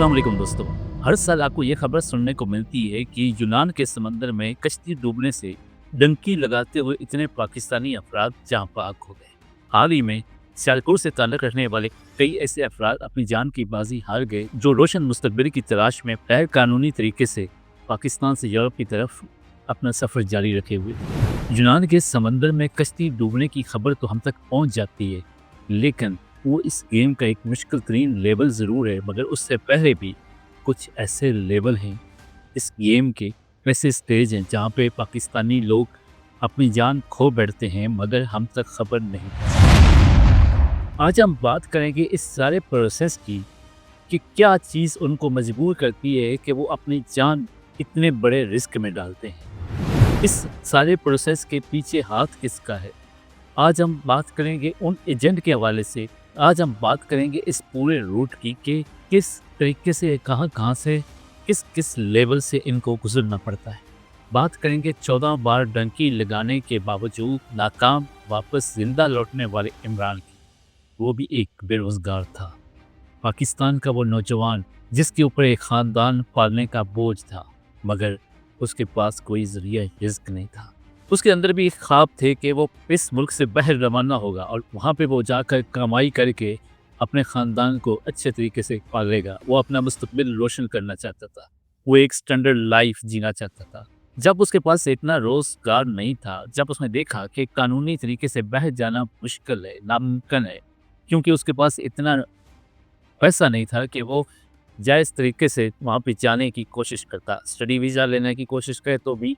अस्सलाम वालेकुम दोस्तों। हर साल आपको ये खबर सुनने को मिलती है कि यूनान के समंदर में कश्ती डूबने से डंकी लगाते हुए इतने पाकिस्तानी अफराद जाँ बाग हो गए। हाल ही में सियालकोट से ताल्लुक़ रखने वाले कई ऐसे अफराद अपनी जान की बाजी हार गए जो रोशन मुस्तकबिल की तलाश में गैर कानूनी तरीके से पाकिस्तान से यूरोप की तरफ अपना सफ़र जारी रखे हुए थे। यूनान के समंदर में कश्ती डूबने की खबर तो हम तक पहुँच जाती है, लेकिन वो इस गेम का एक मुश्किल तरीन लेवल ज़रूर है, मगर उससे पहले भी कुछ ऐसे लेवल हैं इस गेम के, ऐसे स्टेज हैं जहाँ पे पाकिस्तानी लोग अपनी जान खो बैठते हैं मगर हम तक खबर नहीं। आज हम बात करेंगे इस सारे प्रोसेस की कि क्या चीज़ उनको मजबूर करती है कि वो अपनी जान इतने बड़े रिस्क में डालते हैं। इस सारे प्रोसेस के पीछे हाथ किसका है, आज हम बात करेंगे उन एजेंट के हवाले से। आज हम बात करेंगे इस पूरे रूट की कि किस तरीके से कहाँ से किस किस लेवल से इनको गुजरना पड़ता है। बात करेंगे 14 बार डंकी लगाने के बावजूद नाकाम वापस जिंदा लौटने वाले इमरान की। वो भी एक बेरोजगार था, पाकिस्तान का वो नौजवान जिसके ऊपर एक ख़ानदान पालने का बोझ था, मगर उसके पास कोई ज़रिया रिज़्क नहीं था। उसके अंदर भी एक ख्वाब थे कि वो इस मुल्क से बाहर रवाना होगा और वहाँ पे वो जाकर कमाई करके अपने ख़ानदान को अच्छे तरीके से पालेगा। वो अपना मुस्तकबिल रोशन करना चाहता था, वो एक स्टैंडर्ड लाइफ जीना चाहता था। जब उसके पास इतना रोज़गार नहीं था, जब उसने देखा कि कानूनी तरीके से बाहर जाना मुश्किल है, नामुमकिन है, क्योंकि उसके पास इतना पैसा नहीं था कि वो जायज़ तरीके से वहाँ पे जाने की कोशिश करता। स्टडी वीज़ा लेने की कोशिश करे तो भी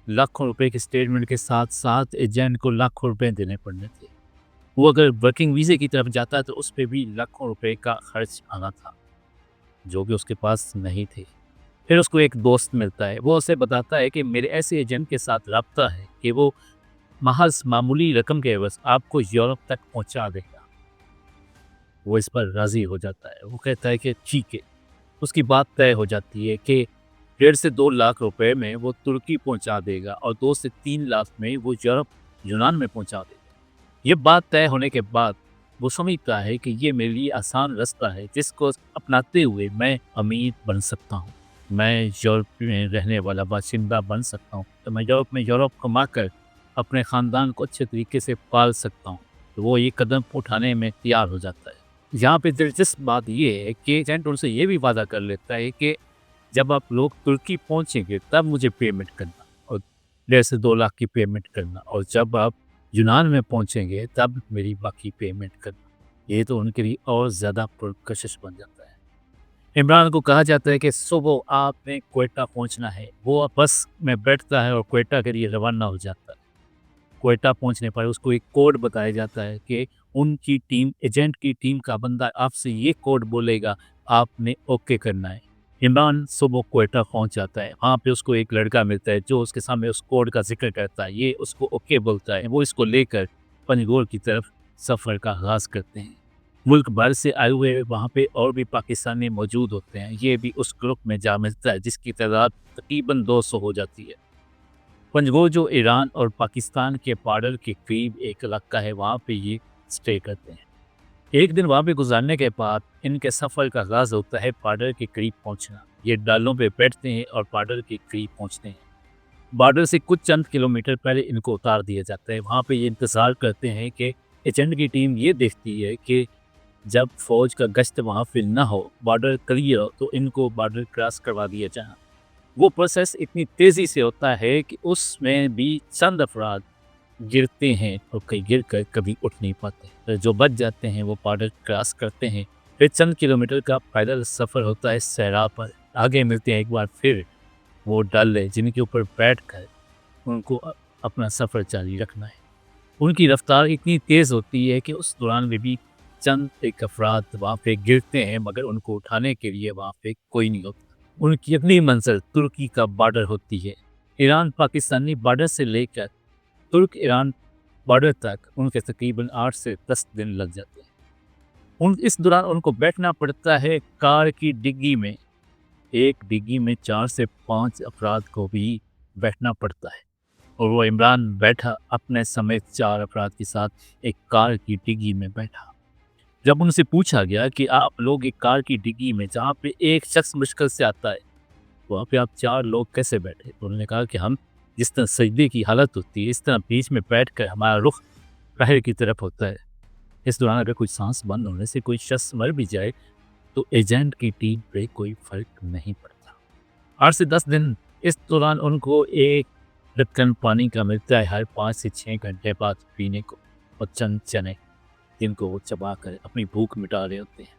लाखों रुपए के स्टेटमेंट के साथ साथ एजेंट को लाखों रुपए देने पड़ने थे। वो अगर वर्किंग वीज़े की तरफ जाता तो उस पे भी लाखों रुपए का खर्च आना था, जो कि उसके पास नहीं थे। फिर उसको एक दोस्त मिलता है, वो उसे बताता है कि मेरे ऐसे एजेंट के साथ राब्ता है कि वो महज मामूली रकम के एवज़ आपको यूरोप तक पहुँचा देगा। वो इस पर राज़ी हो जाता है, वो कहता है कि ठीक है। उसकी बात तय हो जाती है कि 1.5 से 2 लाख रुपए में वो तुर्की पहुंचा देगा और 2 से 3 लाख में वो यूनान में पहुंचा देगा। ये बात तय होने के बाद वो समझता है कि ये मेरे लिए आसान रास्ता है जिसको अपनाते हुए मैं अमीर बन सकता हूँ, मैं यूरोप में रहने वाला बाशिंदा बन सकता हूँ, तो मैं यूरोप कमा कर अपने ख़ानदान को अच्छे तरीके से पाल सकता हूँ। तो वो ये कदम उठाने में तैयार हो जाता है। यहाँ पे दिलचस्प बात ये है कि एजेंट उनसे ये भी वादा कर लेता है कि जब आप लोग तुर्की पहुँचेंगे तब मुझे पेमेंट करना और 1.5 से 2 लाख की पेमेंट करना, और जब आप यूनान में पहुँचेंगे तब मेरी बाकी पेमेंट करना। ये तो उनके लिए और ज़्यादा पुरकशिश बन जाता है। इमरान को कहा जाता है कि सुबह आपने क्वेटा पहुँचना है। वो बस में बैठता है और क्वेटा के लिए रवाना हो जाता है। क्वेटा पहुंचने पर उसको एक कोड बताया जाता है कि उनकी टीम, एजेंट की टीम का बंदा आपसे ये कोड बोलेगा, आपने ओके करना है। इमरान सुबह क्वेटा पहुंच जाता है। वहाँ पे उसको एक लड़का मिलता है जो उसके सामने उस कोड का जिक्र करता है। ये उसको ओके बोलता है। वो इसको लेकर पंजगोर की तरफ सफ़र का आगाज़ करते हैं। मुल्क भर से आए हुए वहाँ पे और भी पाकिस्तानी मौजूद होते हैं। ये भी उस ग्रुप में जा मिलता है जिसकी तादाद तकरीबन 200 हो जाती है। पंजगोर जो ईरान और पाकिस्तान के बॉर्डर के करीब एक इलाका है, वहाँ पे ये स्टे करते हैं। एक दिन वहाँ पे गुजारने के बाद इनके सफ़र का आगाज़ होता है बॉर्डर के करीब पहुँचना। ये डालों पे बैठते हैं और बॉर्डर के करीब पहुँचते हैं। बॉर्डर से कुछ चंद किलोमीटर पहले इनको उतार दिया जाता है। वहाँ पे ये इंतज़ार करते हैं कि एजेंट की टीम ये देखती है कि जब फ़ौज का गश्त वहाँ पे ना हो, बॉर्डर क्लियर हो, तो इनको बॉर्डर क्रॉस करवा दिया जाए। वो प्रोसेस इतनी तेज़ी से होता है कि उसमें भी चंद अफराद गिरते हैं और कई गिर कर कभी उठ नहीं पाते। तो जो बच जाते हैं वो बॉर्डर क्रॉस करते हैं। फिर चंद किलोमीटर का पैदल सफ़र होता है सहरा पर। आगे मिलते हैं एक बार फिर वो डल है जिनके ऊपर बैठ कर उनको अपना सफ़र जारी रखना है। उनकी रफ्तार इतनी तेज़ होती है कि उस दौरान में भी चंद एक अफराद वहाँ पे गिरते हैं, मगर उनको उठाने के लिए वहाँ पे कोई नहीं होता। उनकी अगली मंजिल तुर्की का बॉर्डर होती है। ईरान पाकिस्तानी बॉर्डर से लेकर तुर्क ईरान बॉर्डर तक उनके तकरीबन 8 से 10 दिन लग जाते हैं। इस दौरान उनको बैठना पड़ता है कार की डिग्गी में। एक डिग्गी में 4 से 5 अफराद को भी बैठना पड़ता है, और वो इमरान बैठा अपने समेत 4 अफराद के साथ एक कार की डिग्गी में बैठा। جب ان سے پوچھا گیا کہ آپ لوگ ایک کار کی ڈگی میں جہاں پہ ایک شخص مشکل سے آتا ہے وہاں پہ آپ 4 لوگ کیسے بیٹھے؟ انہوں نے کہا کہ ہم جس طرح سجدے کی حالت ہوتی ہے اس طرح بیچ میں بیٹھ کر ہمارا رخ باہر کی طرف ہوتا ہے۔ اس دوران اگر کوئی سانس بند ہونے سے کوئی شخص مر بھی جائے تو ایجنٹ کی ٹیم پہ کوئی فرق نہیں پڑتا۔ 8 سے 10 دن اس دوران ان کو ایک ڈھکن پانی کا ملتا ہے ہر 5 سے 6 گھنٹے بعد پینے کو، اور چند چنے جن کو وہ چبا کر اپنی بھوک مٹا رہے ہوتے ہیں۔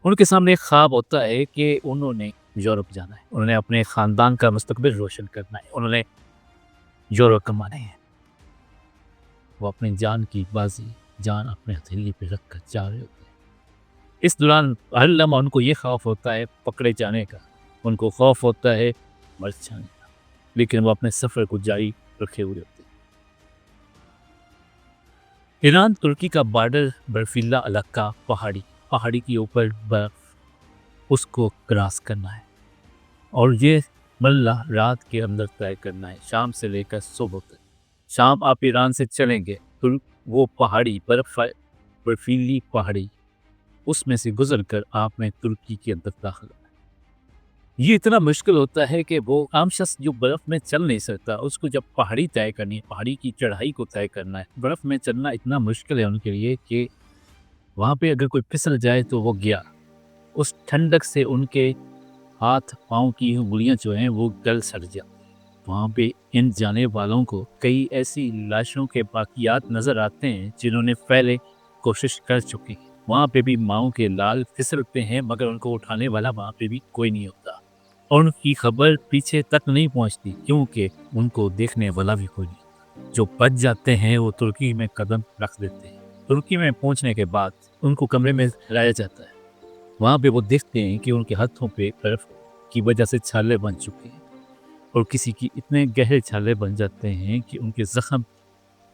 ان کے سامنے ایک خواب ہوتا ہے کہ انہوں نے یورپ جانا ہے، انہوں نے اپنے خاندان کا مستقبل روشن کرنا ہے، انہوں نے یورپ کمانے ہیں۔ وہ اپنی جان کی بازی جان اپنے ہتھیلی پہ رکھ کر جا رہے ہوتے ہیں۔ اس دوران ہر لمحہ ان کو یہ خوف ہوتا ہے پکڑے جانے کا، ان کو خوف ہوتا ہے مر جانے کا، لیکن وہ اپنے سفر کو جاری رکھے ہوئے ہوتے ہیں۔ ایران ترکی کا بارڈر برفیلا علاقہ، پہاڑی کے اوپر برف، اس کو کراس کرنا ہے اور یہ مرحلہ رات کے اندر طے کرنا ہے، شام سے لے کر صبح تک۔ شام آپ ایران سے چلیں گے تو وہ پہاڑی برفیلی پہاڑی اس میں سے گزر کر آپ میں ترکی کے اندر داخل ہونا ہے۔ یہ اتنا مشکل ہوتا ہے کہ وہ عام شخص جو برف میں چل نہیں سکتا اس کو جب پہاڑی طے کرنی ہے، پہاڑی کی چڑھائی کو طے کرنا ہے، برف میں چلنا اتنا مشکل ہے ان کے لیے کہ وہاں پہ اگر کوئی پھسل جائے تو وہ گیا۔ اس ٹھنڈک سے ان کے ہاتھ پاؤں کی انگلیاں جو ہیں وہ گل سڑ جاتی۔ وہاں پہ ان جانے والوں کو کئی ایسی لاشوں کے باقیات نظر آتے ہیں جنہوں نے پہلے کوشش کر چکے ہیں۔ وہاں پہ بھی ماؤں کے لال پھسلتے ہیں مگر ان کو اٹھانے والا وہاں پہ بھی کوئی نہیں ہوتا، اور ان کی خبر پیچھے تک نہیں پہنچتی کیونکہ ان کو دیکھنے والا بھی کوئی نہیں ہوتا۔ جو بچ جاتے ہیں وہ ترکی میں قدم رکھ دیتے ہیں۔ ترکی میں پہنچنے کے بعد ان کو کمرے میں لایا جاتا ہے۔ وہاں پہ وہ دیکھتے ہیں کہ ان کے ہاتھوں پہ برف کی وجہ سے چھالے بن چکے ہیں، اور کسی کی اتنے گہرے چھالے بن جاتے ہیں کہ ان کے زخم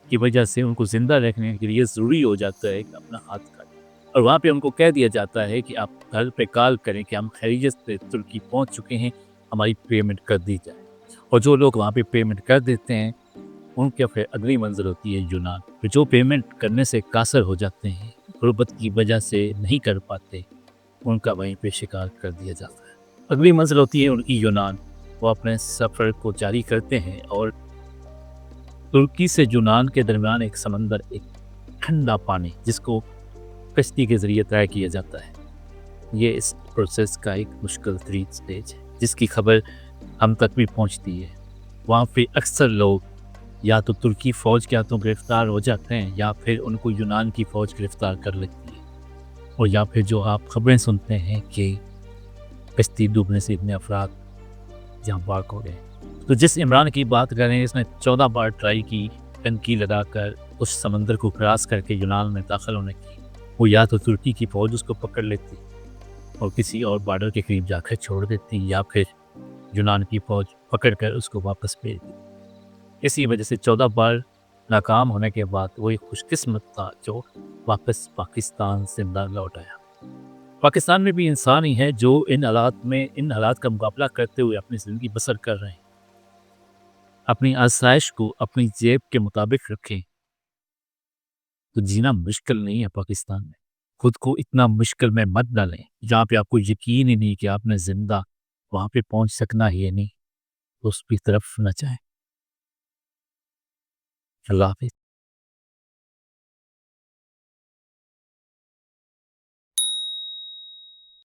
کی وجہ سے ان کو زندہ رکھنے کے لیے ضروری ہو جاتا ہے کہ اپنا ہاتھ کاٹیں، اور وہاں پہ ان کو کہہ دیا جاتا ہے کہ آپ گھر پہ کال کریں کہ ہم خیریت سے ترکی پہنچ چکے ہیں، ہماری پیمنٹ کر دی جائے۔ اور جو لوگ وہاں پہ پیمنٹ کر دیتے ہیں ان کے پھر اگلی منزل ہوتی ہے یونان، پھر جو پیمنٹ کرنے سے قاصر ہو جاتے ہیں، غربت کی وجہ سے نہیں کر پاتے، ان کا وہیں پہ شکار کر دیا جاتا ہے۔ اگلی منزل ہوتی ہے ان کی یونان، وہ اپنے سفر کو جاری کرتے ہیں اور ترکی سے یونان کے درمیان ایک سمندر، ایک ٹھنڈا پانی جس کو کشتی کے ذریعے طے کیا جاتا ہے، یہ اس پروسیس کا ایک مشکل ترین سٹیج ہے جس کی خبر ہم تک بھی پہنچتی ہے۔ وہاں پہ اکثر لوگ یا تو ترکی فوج کے ہاتھوں گرفتار ہو جاتے ہیں یا پھر ان کو یونان کی فوج گرفتار کر لیتی ہے، اور یا پھر جو آپ خبریں سنتے ہیں کہ کشتی ڈوبنے سے اتنے افراد جہاں پاک ہو گئے۔ تو جس عمران کی بات کریں اس نے 14 بار ٹرائی کی ٹنکی لگا کر اس سمندر کو کراس کر کے یونان میں داخل ہونے کی، وہ یا تو ترکی کی فوج اس کو پکڑ لیتی اور کسی اور بارڈر کے قریب جا کر چھوڑ دیتی، یا پھر یونان کی فوج پکڑ کر اس کو واپس بھیج دیتی۔ اسی وجہ سے 14 بار ناکام ہونے کے بعد وہ ایک خوش قسمت تھا جو واپس پاکستان زندہ لوٹ آیا۔ پاکستان میں بھی انسان ہی ہے جو ان حالات کا مقابلہ کرتے ہوئے اپنی زندگی بسر کر رہے ہیں۔ اپنی آسائش کو اپنی جیب کے مطابق رکھیں تو جینا مشکل نہیں ہے۔ پاکستان میں خود کو اتنا مشکل میں مت ڈالیں جہاں پہ آپ کو یقین ہی نہیں کہ آپ نے زندہ وہاں پہ پہنچ سکنا ہی نہیں، تو اس کی طرف نہ جائیں۔ اللہ حافظ۔